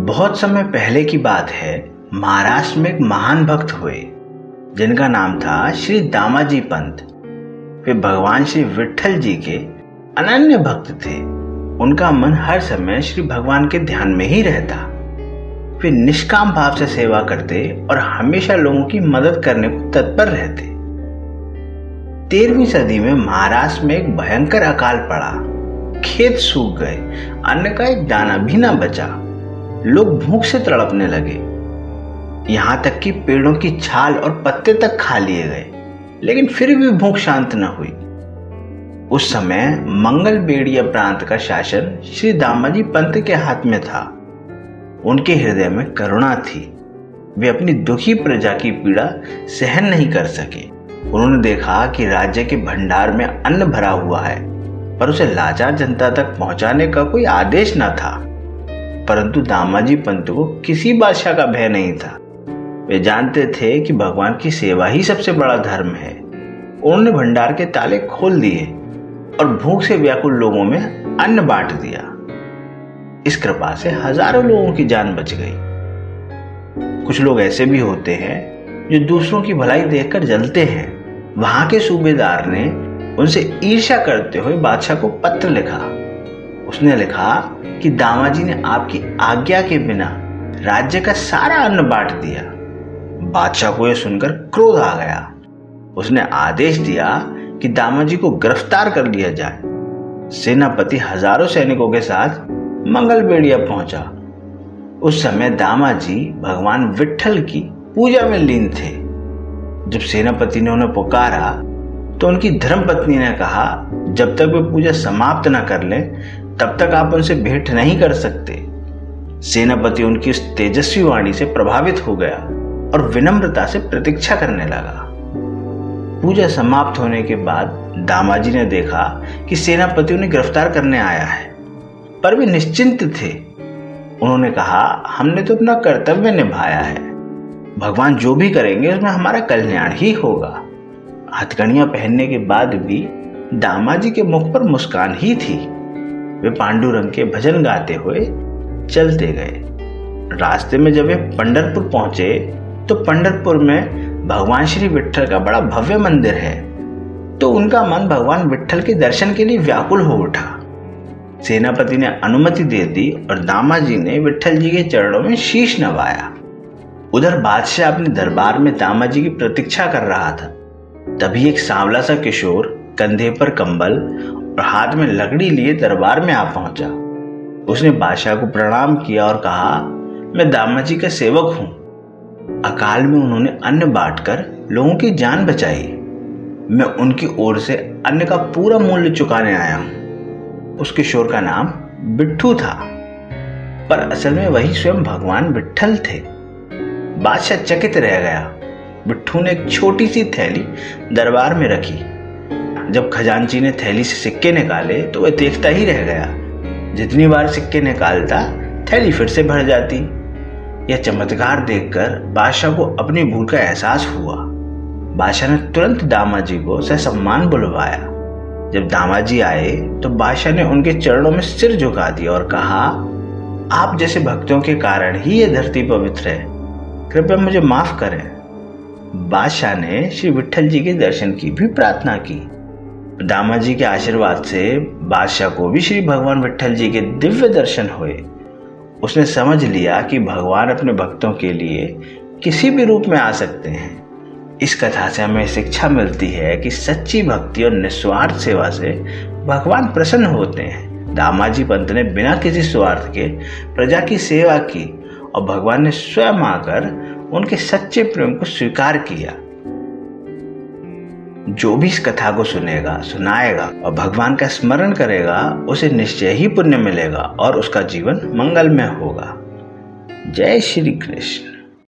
बहुत समय पहले की बात है। महाराष्ट्र में एक महान भक्त हुए जिनका नाम था श्री दामाजी पंत। वे भगवान श्री विट्ठल जी के अनन्य भक्त थे। उनका मन हर समय श्री भगवान के ध्यान में ही रहता। वे निष्काम भाव से सेवा करते और हमेशा लोगों की मदद करने को तत्पर रहते। 13वीं सदी में महाराष्ट्र में एक भयंकर अकाल पड़ा। खेत सूख गए, अन्न का एक दाना भी ना बचा। लोग भूख से तड़पने लगे। यहां तक कि पेड़ों की छाल और पत्ते तक खा लिए गए, लेकिन फिर भी भूख शांत न हुई। उस समय मंगल बेड़िया प्रांत का शासन श्री दामाजी पंत के हाथ में था। उनके हृदय में करुणा थी। वे अपनी दुखी प्रजा की पीड़ा सहन नहीं कर सके। उन्होंने देखा कि राज्य के भंडार में अन्न भरा हुआ है, पर उसे लाचार जनता तक पहुंचाने का कोई आदेश न था। परंतु दामाजी पंत को किसी बादशाह का भय नहीं था। वे जानते थे कि भगवान की सेवा ही सबसे बड़ा धर्म है। उन्होंने भंडार के ताले खोल दिए और भूख से व्याकुल लोगों में अन्न बांट दिया। इस कृपा से हजारों लोगों की जान बच गई। कुछ लोग ऐसे भी होते हैं जो दूसरों की भलाई देखकर जलते हैं। वहां के सूबेदार ने उनसे ईर्ष्या करते हुए बादशाह को पत्र लिखा। उसने लिखा कि दामाजी ने आपकी आज्ञा के बिना राज्य का सारा अन्न बांट दिया। बादशाह को यह सुनकर क्रोध आ गया। उसने आदेश दिया कि दामाजी को गिरफ्तार कर लिया जाए। सेनापति हजारों सैनिकों के साथ मंगल बेड़िया पहुंचा। उस समय दामाजी भगवान विट्ठल की पूजा में लीन थे। जब सेनापति ने उन्हें पुकारा तो उनकी धर्मपत्नी ने कहा, जब तक वे पूजा समाप्त न कर लें तब तक आप उनसे भेंट नहीं कर सकते। सेनापति उनकी उस तेजस्वी वाणी से प्रभावित हो गया और विनम्रता से प्रतीक्षा करने लगा। पूजा समाप्त होने के बाद दामाजी ने देखा कि सेनापति उन्हें गिरफ्तार करने आया है, पर वे निश्चिंत थे। उन्होंने कहा, हमने तो अपना कर्तव्य निभाया है। भगवान जो भी करेंगे उसमें हमारा कल्याण ही होगा। हथकड़ियां पहनने के बाद भी दामाजी के मुख पर मुस्कान ही थी। वे पांडुरंग के भजन गाते हुए चलते गए। रास्ते में जब वे पंढरपुर पहुंचे तो पंढरपुर में भगवान श्री विट्ठल का बड़ा भव्य मंदिर है। तो उनका मन भगवान विट्ठल के दर्शन के लिए व्याकुल हो उठा। सेनापति ने अनुमति दे दी और दामाजी ने विट्ठल जी के चरणों में शीश नवाया। उधर बादशाह अपने दरबार में दामाजी की प्रतीक्षा कर रहा था। तभी एक सांवला सा किशोर कंधे पर कंबल और हाथ में लकड़ी लिए दरबार में आ पहुंचा। उसने बादशाह को प्रणाम किया और कहा, मैं दामाजी का सेवक हूं। अकाल में उन्होंने अन्न बांटकर लोगों की जान बचाई। मैं उनकी ओर से अन्न का पूरा मूल्य चुकाने आया हूं। उस किशोर का नाम बिट्ठू था, पर असल में वही स्वयं भगवान विट्ठल थे। बादशाह चकित रह गया। बिट्ठू ने एक छोटी सी थैली दरबार में रखी। जब खजांची ने थैली से सिक्के निकाले तो वह देखता ही रह गया। जितनी बार सिक्के निकालता थैली फिर से भर जाती। यह चमत्कार देखकर बादशाह को अपनी भूल का एहसास हुआ। बादशाह ने तुरंत दामाजी को ससम्मान बुलवाया। जब दामाजी आए तो बादशाह ने उनके चरणों में सिर झुका दिया और कहा, आप जैसे भक्तों के कारण ही यह धरती पवित्र है। कृपया मुझे माफ करें। बादशाह ने श्री विट्ठल जी के दर्शन की भी प्रार्थना की। दामाजी के आशीर्वाद से बादशाह को भी श्री भगवान विट्ठल जी के दिव्य दर्शन हुए। उसने समझ लिया कि भगवान अपने भक्तों के लिए किसी भी रूप में आ सकते हैं। इस कथा से हमें शिक्षा मिलती है कि सच्ची भक्ति और निस्वार्थ सेवा से भगवान प्रसन्न होते हैं। दामाजी पंत ने बिना किसी स्वार्थ के प्रजा की सेवा की और भगवान ने स्वयं आकर उनके सच्चे प्रेम को स्वीकार किया। जो भी इस कथा को सुनेगा, सुनाएगा और भगवान का स्मरण करेगा, उसे निश्चय ही पुण्य मिलेगा और उसका जीवन मंगलमय होगा। जय श्री कृष्ण।